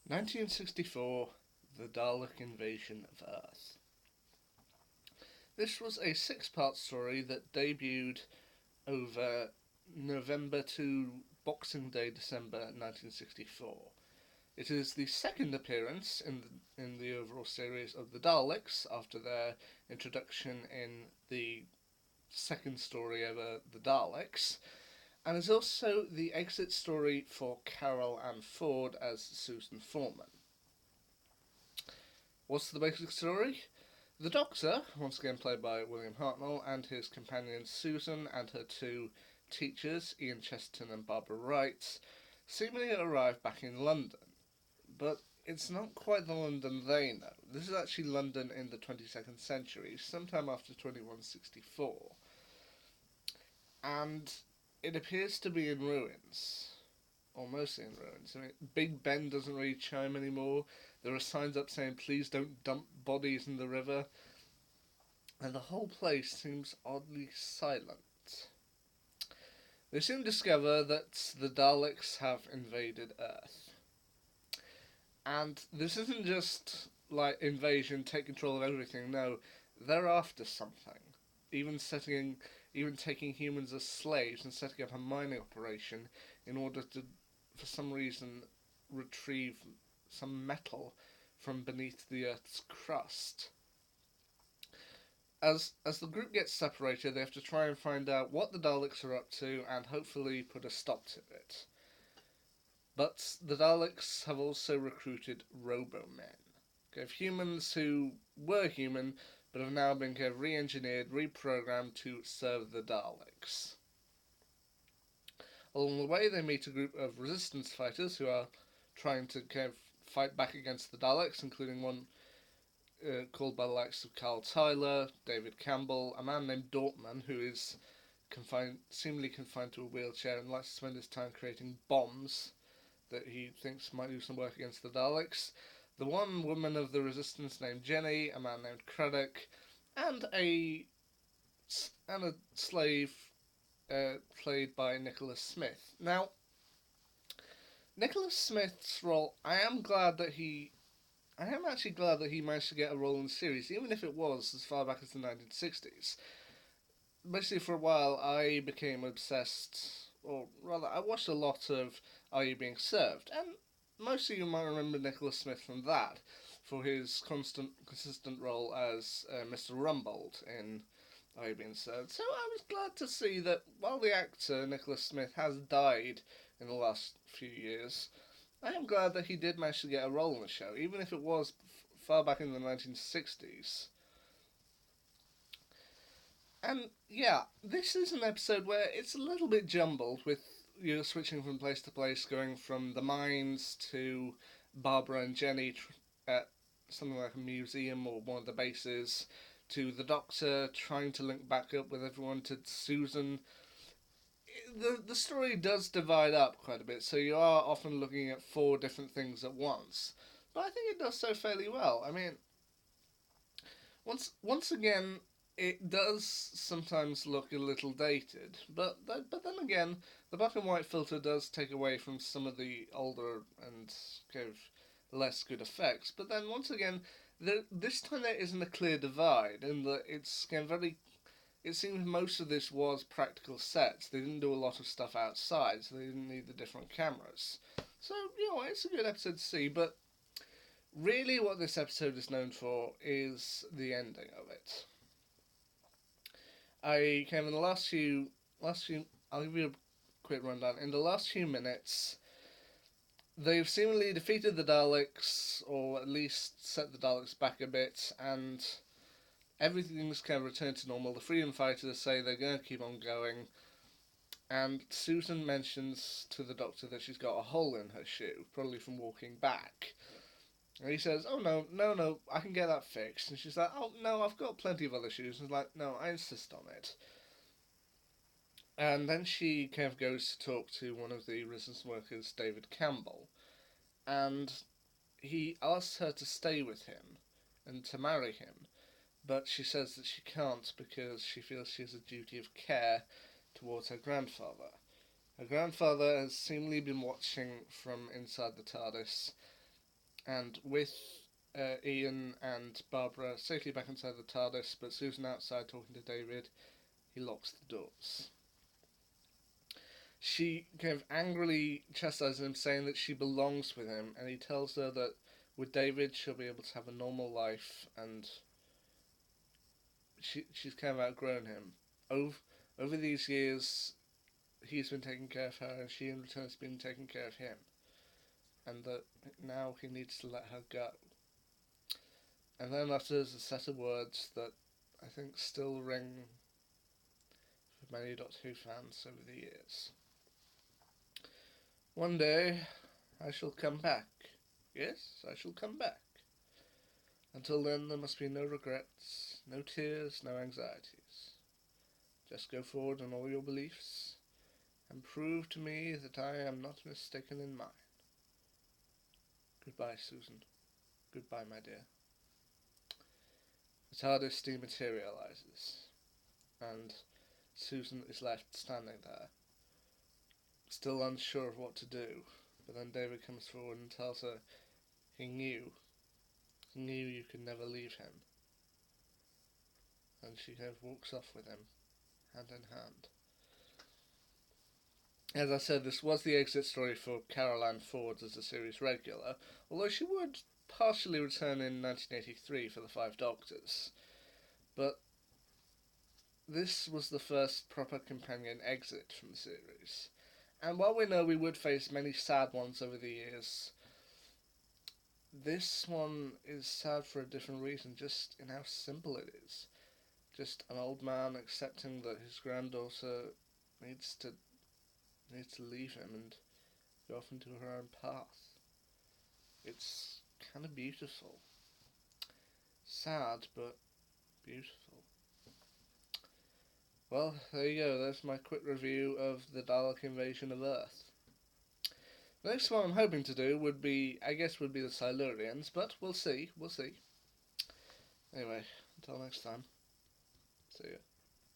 1964, The Dalek Invasion of Earth. This was a six-part story that debuted over November to Boxing Day, December 1964. It is the second appearance in the overall series of the Daleks after their introduction in the second story ever, The Daleks, and is also the exit story for Carol Ann Ford as Susan Foreman. What's the basic story? The Doctor, once again played by William Hartnell, and his companions Susan and her two teachers, Ian Chesterton and Barbara Wright, seemingly arrive back in London. But it's not quite the London they know. This is actually London in the 22nd century, sometime after 2164. And it appears to be in ruins. Or mostly in ruins. I mean, Big Ben doesn't really chime anymore. There are signs up saying, please don't dump bodies in the river. And the whole place seems oddly silent. They soon discover that the Daleks have invaded Earth. And this isn't just like invasion, take control of everything. No, they're after something. Even taking humans as slaves and setting up a mining operation in order to, for some reason, retrieve some metal from beneath the Earth's crust. As the group gets separated, they have to try and find out what the Daleks are up to and hopefully put a stop to it. But the Daleks have also recruited Robo-Men. Humans who were human but have now been re-engineered, reprogrammed to serve the Daleks. Along the way, they meet a group of resistance fighters who are trying to fight back against the Daleks, including one called by the likes of Carl Tyler, David Campbell, a man named Dortman, who is seemingly confined to a wheelchair and likes to spend his time creating bombs that he thinks might do some work against the Daleks. The one woman of the resistance named Jenny, a man named Craddock, and a slave played by Nicholas Smith. Now, Nicholas Smith's role, I am actually glad that he managed to get a role in the series, even if it was as far back as the 1960s. Basically, for a while, I became obsessed, or rather, I watched a lot of Are You Being Served? And most of you might remember Nicholas Smith from that, for his consistent role as Mr. Rumbold in Are You Being Served? So I was glad to see that while the actor Nicholas Smith has died in the last few years, I am glad that he did manage to get a role in the show, even if it was far back in the 1960s. And yeah, this is an episode where it's a little bit jumbled with switching from place to place, going from the mines to Barbara and Jenny at something like a museum or one of the bases, to the Doctor trying to link back up with everyone, to Susan. The story does divide up quite a bit, so you are often looking at four different things at once. But I think it does so fairly well. I mean, once again, it does sometimes look a little dated, but then again, the black and white filter does take away from some of the older and less good effects. But then once again, this time there isn't a clear divide, in that it's very. It seems most of this was practical sets. They didn't do a lot of stuff outside, so they didn't need the different cameras. So it's a good episode to see, but really what this episode is known for is the ending of it. In the last few, I'll give you a quick rundown. In the last few minutes, they've seemingly defeated the Daleks, or at least set the Daleks back a bit, and everything's returned to normal. The freedom fighters say they're going to keep on going, and Susan mentions to the Doctor that she's got a hole in her shoe, probably from walking back. And he says, "Oh, no, I can get that fixed." And she's like, "Oh, no, I've got plenty of other shoes." And he's like, "No, I insist on it." And then she goes to talk to one of the resistance workers, David Campbell. And he asks her to stay with him and to marry him. But she says that she can't because she feels she has a duty of care towards her grandfather. Her grandfather has seemingly been watching from inside the TARDIS, and with Ian and Barbara safely back inside the TARDIS, but Susan outside talking to David, he locks the doors. She kind of angrily chastises him, saying that she belongs with him, and he tells her that with David she'll be able to have a normal life, and she's kind of outgrown him. Over these years, he's been taking care of her, and she in return has been taking care of him, and that now he needs to let her go. And then utters a set of words that I think still ring for many Doctor Who fans over the years. One day I shall come back. Yes, I shall come back. Until then there must be no regrets, no tears, no anxieties. Just go forward in all your beliefs and prove to me that I am not mistaken in mine. Goodbye, Susan. Goodbye, my dear. The TARDIS dematerializes, and Susan is left standing there, still unsure of what to do. But then David comes forward and tells her he knew you could never leave him. And she kind of walks off with him, hand in hand. As I said, this was the exit story for Carol Ann Ford as a series regular, although she would partially return in 1983 for the Five Doctors. But this was the first proper companion exit from the series. And while we know we would face many sad ones over the years, this one is sad for a different reason, just in how simple it is. Just an old man accepting that his granddaughter needs to leave him and go off into her own path. It's kind of beautiful. Sad, but beautiful. Well, there you go. That's my quick review of the Dalek invasion of Earth. The next one I'm hoping to do would be the Silurians, but we'll see. Anyway, until next time. See ya.